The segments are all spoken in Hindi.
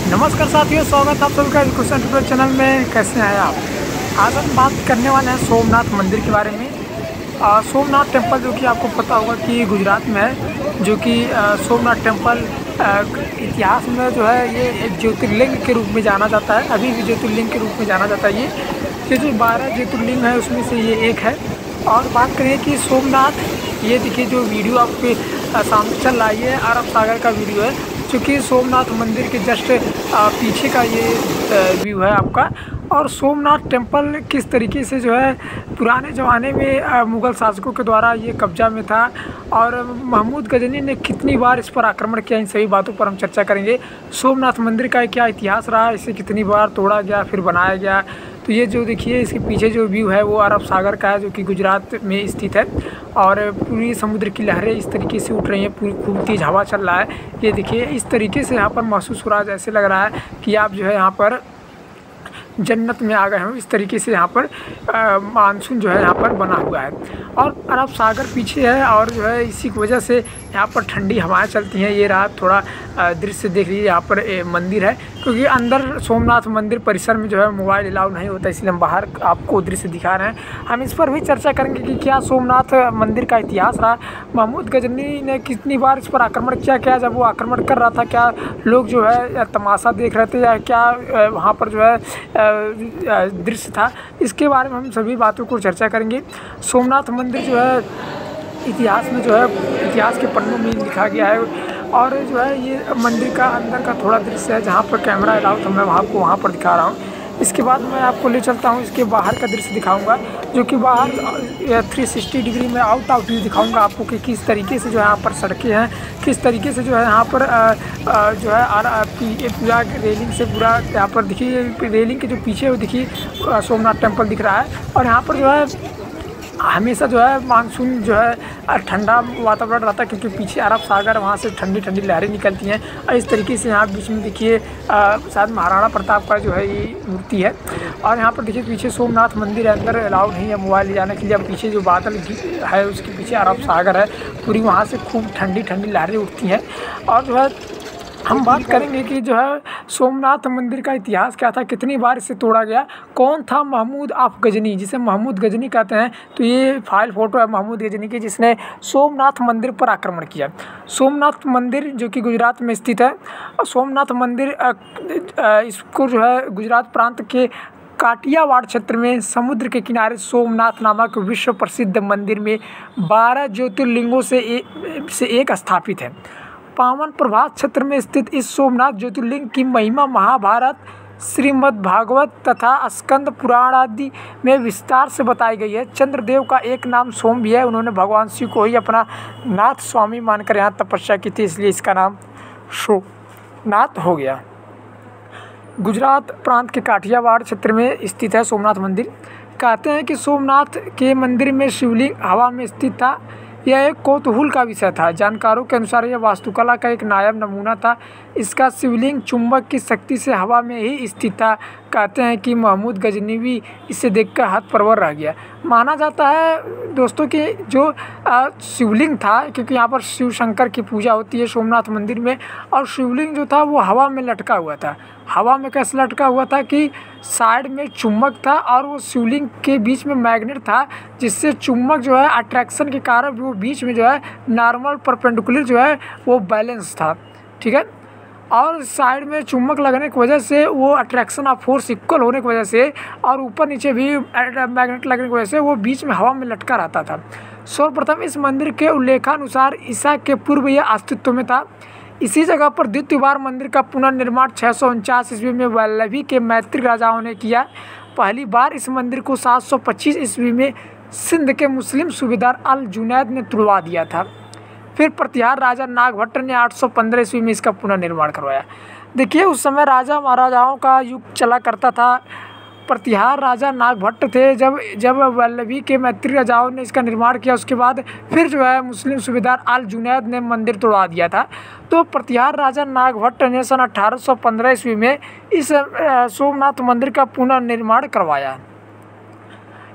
नमस्कार साथियों, स्वागत है आप सबका एजुकेशन ट्यूटोरियल चैनल में। कैसे हैं आप? आज हम बात करने वाले हैं सोमनाथ मंदिर के बारे में। सोमनाथ टेम्पल जो कि आपको पता होगा कि गुजरात में है, जो कि सोमनाथ टेम्पल इतिहास में जो है ये एक ज्योतिर्लिंग के रूप में जाना जाता है। अभी भी ज्योतिर्लिंग के रूप में जाना जाता है। ये जो 12 ज्योतिर्लिंग है उसमें से ये एक है। और बात करें कि सोमनाथ, ये देखिए जो वीडियो आपके सामने चल रहा है ये अरब सागर का वीडियो है, चूँकि सोमनाथ मंदिर के जस्ट पीछे का ये व्यू है आपका। और सोमनाथ टेम्पल किस तरीके से जो है पुराने ज़माने में मुग़ल शासकों के द्वारा ये कब्जा में था, और महमूद गजनी ने कितनी बार इस पर आक्रमण किया, इन सभी बातों पर हम चर्चा करेंगे। सोमनाथ मंदिर का क्या इतिहास रहा, इसे कितनी बार तोड़ा गया फिर बनाया गया। तो ये जो देखिए इसके पीछे जो व्यू है वो अरब सागर का है, जो कि गुजरात में स्थित है। और पूरी समुद्र की लहरें इस तरीके से उठ रही हैं, पूरी खूब तेज़ हवा चल रहा है। ये देखिए इस तरीके से यहाँ पर महसूस हो रहा है, जैसे लग रहा है कि आप जो है यहाँ पर जन्नत में आ गए हैं। इस तरीके से यहाँ पर मानसून जो है यहाँ पर बना हुआ है, और अरब सागर पीछे है, और जो है इसी की वजह से यहाँ पर ठंडी हवाएं चलती हैं। ये रात थोड़ा दृश्य देख लीजिए, यहाँ पर मंदिर है, क्योंकि अंदर सोमनाथ मंदिर परिसर में जो है मोबाइल अलाउ नहीं होता, इसलिए हम बाहर आपको दृश्य दिखा रहे हैं। हम इस पर भी चर्चा करेंगे कि क्या सोमनाथ मंदिर का इतिहास रहा, महमूद गजनी ने कितनी बार इस पर आक्रमण किया, क्या जब वो आक्रमण कर रहा था क्या लोग जो है तमाशा देख रहे थे, या क्या वहाँ पर जो है दृश्य था। इसके बारे में हम सभी बातों को चर्चा करेंगे। सोमनाथ मंदिर जो है इतिहास में जो है इतिहास के पन्नों में लिखा गया है। और जो है ये मंदिर का अंदर का थोड़ा दृश्य है, जहाँ पर कैमरा अलाउ तो मैं आपको वहाँ पर दिखा रहा हूँ। इसके बाद मैं आपको ले चलता हूँ, इसके बाहर का दृश्य दिखाऊंगा, जो कि बाहर 360 डिग्री में आउट ऑफ व्यू दिखाऊंगा आपको कि किस तरीके से जो है यहाँ पर सड़कें हैं, किस तरीके से जो है यहाँ पर जो है पूरा रेलिंग से पूरा यहाँ पर देखिए रेलिंग के जो पीछे वो देखिए सोमनाथ टेम्पल दिख रहा है। और यहाँ पर जो है हमेशा जो है मानसून जो है ठंडा वातावरण रहता है, क्योंकि पीछे अरब सागर, वहाँ से ठंडी ठंडी लहरें निकलती हैं। और इस तरीके से यहाँ बीच में देखिए शायद महाराणा प्रताप का जो है ये मूर्ति है। और यहाँ पर देखिए पीछे सोमनाथ मंदिर है, अंदर अलाउ नहीं है मोबाइल ले जाने के लिए। अब पीछे जो बादल है उसके पीछे अरब सागर है, पूरी वहाँ से खूब ठंडी ठंडी लहरें उठती हैं। और जो है हम बात करेंगे कि जो है सोमनाथ मंदिर का इतिहास क्या था, कितनी बार इसे तोड़ा गया, कौन था महमूद ऑफ गजनी, जिसे महमूद गजनी कहते हैं। तो ये फाइल फ़ोटो है महमूद गजनी की, जिसने सोमनाथ मंदिर पर आक्रमण किया। सोमनाथ मंदिर जो कि गुजरात में स्थित है, सोमनाथ मंदिर इसको जो है गुजरात प्रांत के काठियावाड़ क्षेत्र में समुद्र के किनारे सोमनाथ नामक विश्व प्रसिद्ध मंदिर में 12 ज्योतिर्लिंगों से एक स्थापित है। पावन प्रभात क्षेत्र में स्थित इस सोमनाथ ज्योतिर्लिंग की महिमा महाभारत, श्रीमद् भागवत तथा स्कंद पुराण आदि में विस्तार से बताई गई है। चंद्रदेव का एक नाम सोम भी है, उन्होंने भगवान शिव को ही अपना नाथ स्वामी मानकर यहाँ तपस्या की थी, इसलिए इसका नाम सोमनाथ हो गया। गुजरात प्रांत के काठियावाड़ क्षेत्र में स्थित है सोमनाथ मंदिर। कहते हैं कि सोमनाथ के मंदिर में शिवलिंग हवा में स्थित था। यह एक कौतूहल का विषय था। जानकारों के अनुसार यह वास्तुकला का एक नायाब नमूना था। इसका शिवलिंग चुंबक की शक्ति से हवा में ही स्थित था। कहते हैं कि महमूद गजनी भी इसे देखकर हतप्रभर रह गया। माना जाता है दोस्तों कि जो शिवलिंग था, क्योंकि यहाँ पर शिव शंकर की पूजा होती है सोमनाथ मंदिर में, और शिवलिंग जो था वो हवा में लटका हुआ था। हवा में कैसे लटका हुआ था कि साइड में चुम्बक था, और वो शिवलिंग के बीच में मैग्नेट था, जिससे चुम्बक जो है अट्रैक्शन के कारण वो बीच में जो है नॉर्मल परपेंडिकुलर जो है वो बैलेंस था, ठीक है। और साइड में चुम्बक लगने की वजह से वो अट्रैक्शन ऑफ फोर्स इक्वल होने की वजह से, और ऊपर नीचे भी मैग्नेट लगने की वजह से वो बीच में हवा में लटका रहता था। सर्वप्रथम इस मंदिर के उल्लेखानुसार ईसा के पूर्व यह अस्तित्व में था। इसी जगह पर द्वितीय बार मंदिर का पुनर्निर्माण 649 ईस्वी में वल्लभी के मैत्रिक राजाओं ने किया। पहली बार इस मंदिर को 725 ईस्वी में सिंध के मुस्लिम सूबेदार अल जुनैद ने तुड़वा दिया था। फिर प्रतिहार राजा नागभट्ट ने 815 ईस्वी में इसका पुनर्निर्माण करवाया। देखिए उस समय राजा महाराजाओं का युग चला करता था। प्रतिहार राजा नागभट्ट थे। जब वल्लभी के मैत्रिक राजाओं ने इसका निर्माण किया, उसके बाद फिर जो है मुस्लिम सूबेदार अल जुनैद ने मंदिर तोड़वा दिया था। तो प्रतिहार राजा नागभट्ट ने सन 1815 ईस्वी में इस सोमनाथ मंदिर का पुनर्निर्माण करवाया।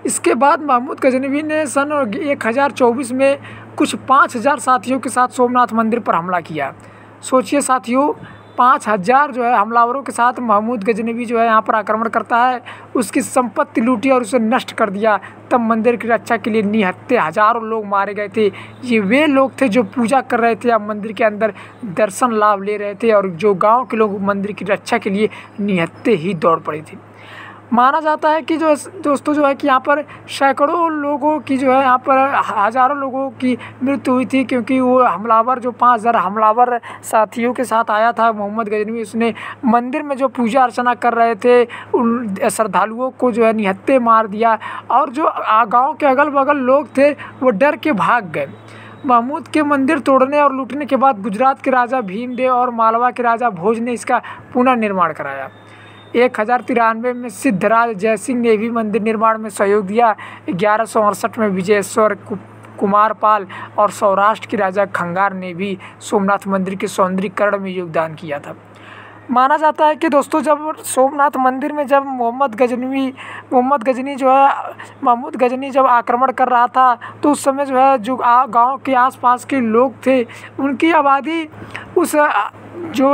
इसके बाद महमूद गजनवी ने सन 1024 में कुछ 5000 साथियों के साथ सोमनाथ मंदिर पर हमला किया। सोचिए साथियों, 5000 जो है हमलावरों के साथ महमूद गजनवी जो है यहाँ पर आक्रमण करता है, उसकी संपत्ति लूटी और उसे नष्ट कर दिया। तब मंदिर की रक्षा के लिए निहत्थे हजारों लोग मारे गए थे। ये वे लोग थे जो पूजा कर रहे थे या मंदिर के अंदर दर्शन लाभ ले रहे थे, और जो गांव के लोग मंदिर की रक्षा के लिए निहत्थे ही दौड़ पड़े थे। माना जाता है कि जो दोस्तों जो है कि यहाँ पर सैकड़ों लोगों की जो है यहाँ पर हज़ारों लोगों की मृत्यु हुई थी, क्योंकि वो हमलावर जो 5000 हमलावर साथियों के साथ आया था मोहम्मद गजनवी, उसने मंदिर में जो पूजा अर्चना कर रहे थे उन श्रद्धालुओं को जो है निहत्थे मार दिया, और जो गाँव के अगल बगल लोग थे वो डर के भाग गए। महमूद के मंदिर तोड़ने और लूटने के बाद गुजरात के राजा भीमदेव और मालवा के राजा भोज ने इसका पुनर्निर्माण कराया। 1093 में सिद्धराज जयसिंह ने भी मंदिर निर्माण में सहयोग दिया। 1168 में विजयेश्वर कुमारपाल और सौराष्ट्र के राजा खंगार ने भी सोमनाथ मंदिर के सौंदर्यीकरण में योगदान किया था। माना जाता है कि दोस्तों जब सोमनाथ मंदिर में जब महमूद गजनी जब आक्रमण कर रहा था, तो उस समय जो है जो गांव के आसपास के लोग थे उनकी आबादी उस जो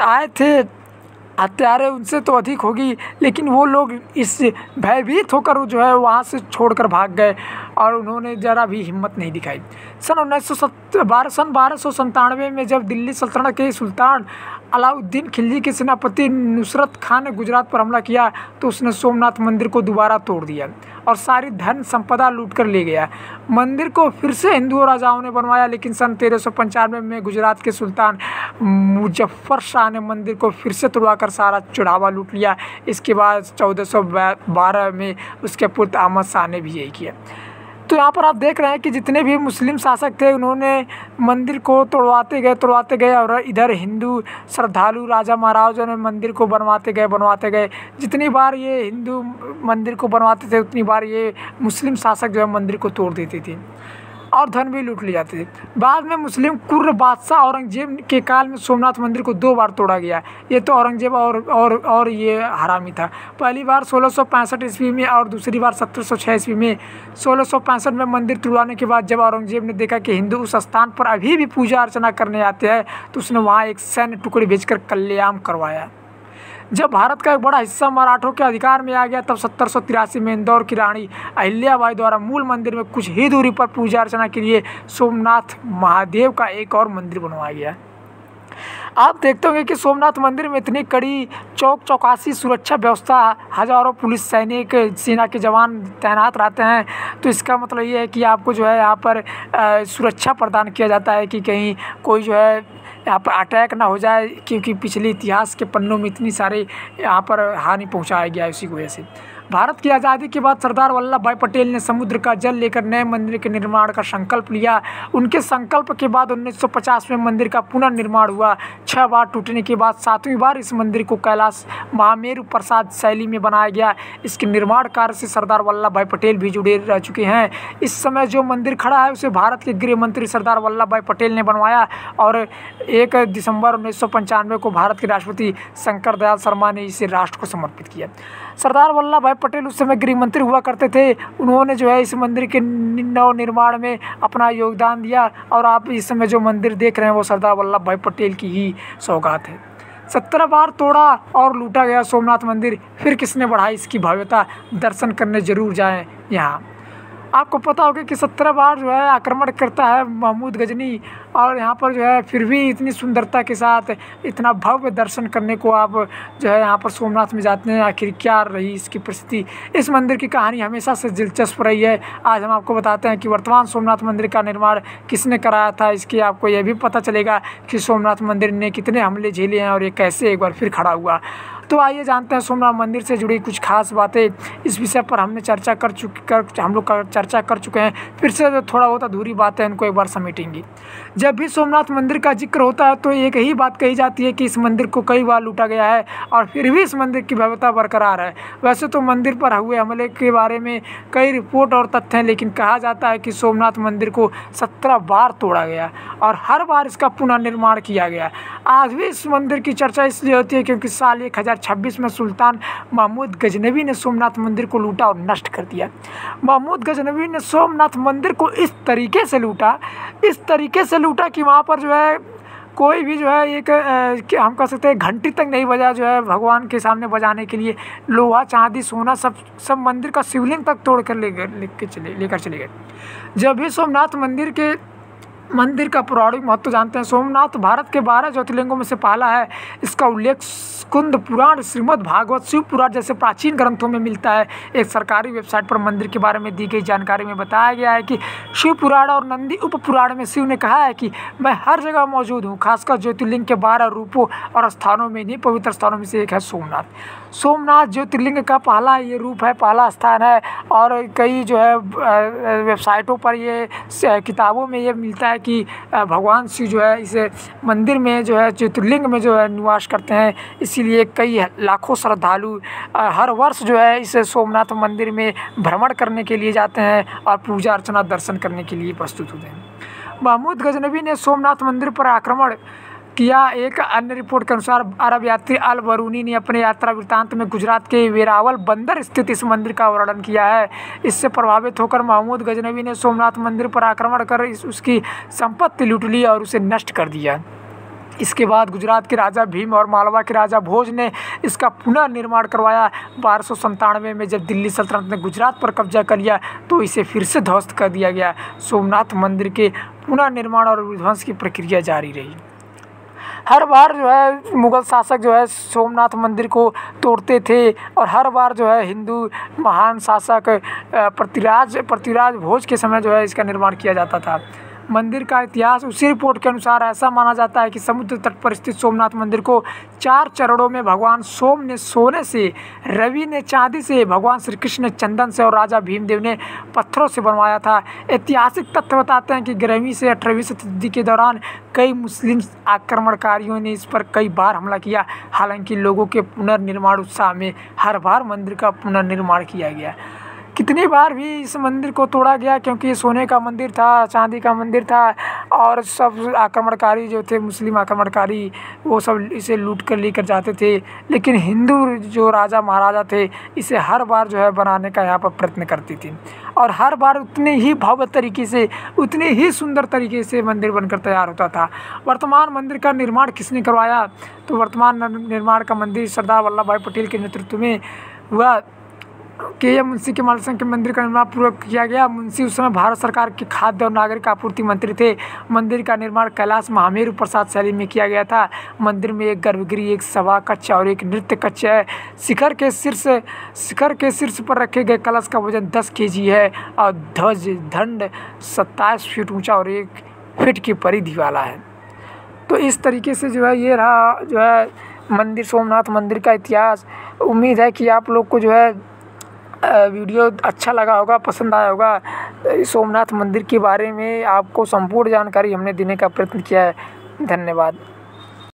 आए थे हत्यारे उनसे तो अधिक होगी, लेकिन वो लोग इस भयभीत होकर जो है वहाँ से छोड़कर भाग गए और उन्होंने ज़रा भी हिम्मत नहीं दिखाई। सन 1297 में जब दिल्ली सल्तनत के सुल्तान अलाउद्दीन खिलजी के सेनापति नुसरत खान ने गुजरात पर हमला किया, तो उसने सोमनाथ मंदिर को दोबारा तोड़ दिया और सारी धन संपदा लूट कर ले गया। मंदिर को फिर से हिंदू राजाओं ने बनवाया, लेकिन सन 1395 में गुजरात के सुल्तान मुजफ्फर शाह ने मंदिर को फिर से तोड़वाकर सारा चढ़ावा लूट लिया। इसके बाद 1412 में उसके पुत्र अहमद शाह ने भी यही किया। तो यहाँ पर आप देख रहे हैं कि जितने भी मुस्लिम शासक थे उन्होंने मंदिर को तोड़वाते गए और इधर हिंदू श्रद्धालु राजा महाराजों ने मंदिर को बनवाते गए। जितनी बार ये हिंदू मंदिर को बनवाते थे उतनी बार ये मुस्लिम शासक जो है मंदिर को तोड़ देते थे और धन भी लूट ले जाते थे। बाद में मुस्लिम कुर्र बादशाह औरंगजेब के काल में सोमनाथ मंदिर को 2 बार तोड़ा गया। ये तो औरंगजेब और ये हरामी था। पहली बार 1665 ईस्वी में और दूसरी बार 1706 ईस्वी में। 1665 में मंदिर तोड़वाने के बाद जब औरंगजेब ने देखा कि हिंदू उस स्थान पर अभी भी पूजा अर्चना करने आते हैं, तो उसने वहाँ एक सैन्य टुकड़ी भेजकर कल्याण करवाया। जब भारत का एक बड़ा हिस्सा मराठों के अधिकार में आ गया, तब 1783 में इंदौर की रानी अहिल्याबाई द्वारा मूल मंदिर में कुछ ही दूरी पर पूजा अर्चना के लिए सोमनाथ महादेव का एक और मंदिर बनवाया गया। आप देखते होंगे कि सोमनाथ मंदिर में इतनी कड़ी चौकसी सुरक्षा व्यवस्था, हजारों पुलिस सैनिक सेना के जवान तैनात रहते हैं, तो इसका मतलब ये है कि आपको जो है यहाँ पर सुरक्षा प्रदान किया जाता है कि कहीं कोई जो है यहाँ पर अटैक ना हो जाए, क्योंकि पिछले इतिहास के पन्नों में इतनी सारे यहाँ पर हानि पहुँचाया गया है। उसी की वजह से भारत की आज़ादी के बाद सरदार वल्लभ भाई पटेल ने समुद्र का जल लेकर नए मंदिर के निर्माण का संकल्प लिया। उनके संकल्प के बाद 1950 में मंदिर का पुनर्निर्माण हुआ। 6 बार टूटने के बाद 7वीं बार इस मंदिर को कैलाश महामेरु प्रसाद शैली में बनाया गया। इसके निर्माण कार्य से सरदार वल्लभ भाई पटेल भी जुड़े रह चुके हैं। इस समय जो मंदिर खड़ा है उसे भारत के गृह मंत्री सरदार वल्लभ भाई पटेल ने बनवाया और 1 दिसंबर 1995 को भारत के राष्ट्रपति शंकर दयाल शर्मा ने इसे राष्ट्र को समर्पित किया। सरदार वल्लभ भाई पटेल उस समय गृह मंत्री हुआ करते थे। उन्होंने जो है इस मंदिर के नव निर्माण में अपना योगदान दिया और आप इस समय जो मंदिर देख रहे हैं वो सरदार वल्लभ भाई पटेल की ही सौगात है। 17 बार तोड़ा और लूटा गया सोमनाथ मंदिर, फिर किसने बढ़ाई इसकी भव्यता। दर्शन करने जरूर जाएं यहाँ। आपको पता होगा कि 17 बार जो है आक्रमण करता है महमूद गजनी, और यहाँ पर जो है फिर भी इतनी सुंदरता के साथ इतना भव्य दर्शन करने को आप जो है यहाँ पर सोमनाथ में जाते हैं। आखिर क्या रही इसकी परिस्थिति। इस मंदिर की कहानी हमेशा से दिलचस्प रही है। आज हम आपको बताते हैं कि वर्तमान सोमनाथ मंदिर का निर्माण किसने कराया था। इसके आपको यह भी पता चलेगा कि सोमनाथ मंदिर ने कितने हमले झेले हैं और ये कैसे एक बार फिर खड़ा हुआ। तो आइए जानते हैं सोमनाथ मंदिर से जुड़ी कुछ खास बातें। इस विषय पर हमने हम लोग चर्चा कर चुके हैं। फिर से जो थोड़ा बहुत अधूरी बातें हैं उनको एक बार समेटेंगे। जब भी सोमनाथ मंदिर का जिक्र होता है तो एक ही बात कही जाती है कि इस मंदिर को कई बार लूटा गया है और फिर भी इस मंदिर की भव्यता बरकरार है। वैसे तो मंदिर पर हुए हमले के बारे में कई रिपोर्ट और तथ्य हैं, लेकिन कहा जाता है कि सोमनाथ मंदिर को 17 बार तोड़ा गया और हर बार इसका पुनर्निर्माण किया गया। आज भी इस मंदिर की चर्चा इसलिए होती है क्योंकि साल 1026 में सुल्तान महमूद गजनवी ने सोमनाथ मंदिर को लूटा और नष्ट कर दिया। महमूद गजनवी ने सोमनाथ मंदिर को इस तरीके से लूटा कि वहाँ पर जो है कोई भी जो है एक हम कह सकते हैं घंटी तक नहीं बजा जो है भगवान के सामने बजाने के लिए। लोहा चांदी सोना सब मंदिर का शिवलिंग तक तोड़ कर लेकर चले गए। जब भी सोमनाथ मंदिर का पौराणिक महत्व जानते हैं। सोमनाथ भारत के 12 ज्योतिर्लिंगों में से पहला है। इसका उल्लेख स्कंद पुराण, श्रीमद् भागवत, शिव पुराण जैसे प्राचीन ग्रंथों में मिलता है। एक सरकारी वेबसाइट पर मंदिर के बारे में दी गई जानकारी में बताया गया है कि शिव पुराण और नंदी उप पुराण में शिव ने कहा है कि मैं हर जगह मौजूद हूँ, खासकर ज्योतिर्लिंग के 12 रूपों और स्थानों में, इन्हीं पवित्र स्थानों में से एक है सोमनाथ। सोमनाथ ज्योतिर्लिंग का पहला ये रूप है, पहला स्थान है। और कई जो है वेबसाइटों पर ये किताबों में ये मिलता है कि भगवान शिव जो है इस मंदिर में जो है ज्योतिर्लिंग में जो है निवास करते हैं। इसीलिए कई लाखों श्रद्धालु हर वर्ष जो है इस सोमनाथ मंदिर में भ्रमण करने के लिए जाते हैं और पूजा अर्चना दर्शन करने के लिए प्रस्तुत होते हैं। महमूद गजनवी ने सोमनाथ मंदिर पर आक्रमण किया। एक अन्य रिपोर्ट के अनुसार अरब यात्री अल बरूनी ने अपने यात्रा वृत्तांत में गुजरात के वेरावल बंदर स्थित इस मंदिर का वर्णन किया है। इससे प्रभावित होकर महमूद गजनवी ने सोमनाथ मंदिर पर आक्रमण कर उसकी संपत्ति लूट ली और उसे नष्ट कर दिया। इसके बाद गुजरात के राजा भीम और मालवा के राजा भोज ने इसका पुनर्निर्माण करवाया। 1297 में जब दिल्ली सल्तनत ने गुजरात पर कब्जा कर लिया तो इसे फिर से ध्वस्त कर दिया गया। सोमनाथ मंदिर के पुनर्निर्माण और विध्वंस की प्रक्रिया जारी रही। हर बार जो है मुग़ल शासक जो है सोमनाथ मंदिर को तोड़ते थे और हर बार जो है हिंदू महान शासक पृथ्वीराज भोज के समय जो है इसका निर्माण किया जाता था। मंदिर का इतिहास उसी रिपोर्ट के अनुसार ऐसा माना जाता है कि समुद्र तट पर स्थित सोमनाथ मंदिर को 4 चरणों में भगवान सोम ने सोने से, रवि ने चांदी से, भगवान श्री कृष्ण ने चंदन से और राजा भीमदेव ने पत्थरों से बनवाया था। ऐतिहासिक तथ्य बताते हैं कि 11वीं से 18वीं शताब्दी के दौरान कई मुस्लिम आक्रमणकारियों ने इस पर कई बार हमला किया। हालांकि लोगों के पुनर्निर्माण उत्साह में हर बार मंदिर का पुनर्निर्माण किया गया। कितनी बार भी इस मंदिर को तोड़ा गया, क्योंकि सोने का मंदिर था, चांदी का मंदिर था और सब आक्रमणकारी जो थे, मुस्लिम आक्रमणकारी, वो सब इसे लूट कर लेकर जाते थे। लेकिन हिंदू जो राजा महाराजा थे इसे हर बार जो है बनाने का यहाँ पर प्रयत्न करती थी और हर बार उतने ही भव्य तरीके से, उतने ही सुंदर तरीके से मंदिर बनकर तैयार होता था। वर्तमान मंदिर का निर्माण किसने करवाया? तो वर्तमान निर्माण का मंदिर सरदार वल्लभ भाई पटेल के नेतृत्व में हुआ। के मुंशी के मालसंग के मंदिर का निर्माण पूरा किया गया। मुंशी उस समय भारत सरकार के खाद्य और नागरिक आपूर्ति मंत्री थे। मंदिर का निर्माण कैलाश महामेरु प्रसाद शैली में किया गया था। मंदिर में एक गर्भगृह, एक सभा कक्ष और एक नृत्य कक्ष है। शिखर के शीर्ष पर रखे गए कलश का वजन 10 kg है और ध्वज दंड 27 फीट ऊंचा और 1 फीट की परिधि वाला है। तो इस तरीके से जो है ये रहा जो है मंदिर, सोमनाथ मंदिर का इतिहास। उम्मीद है कि आप लोग को जो है वीडियो अच्छा लगा होगा, पसंद आया होगा। सोमनाथ मंदिर के बारे में आपको संपूर्ण जानकारी हमने देने का प्रयत्न किया है। धन्यवाद।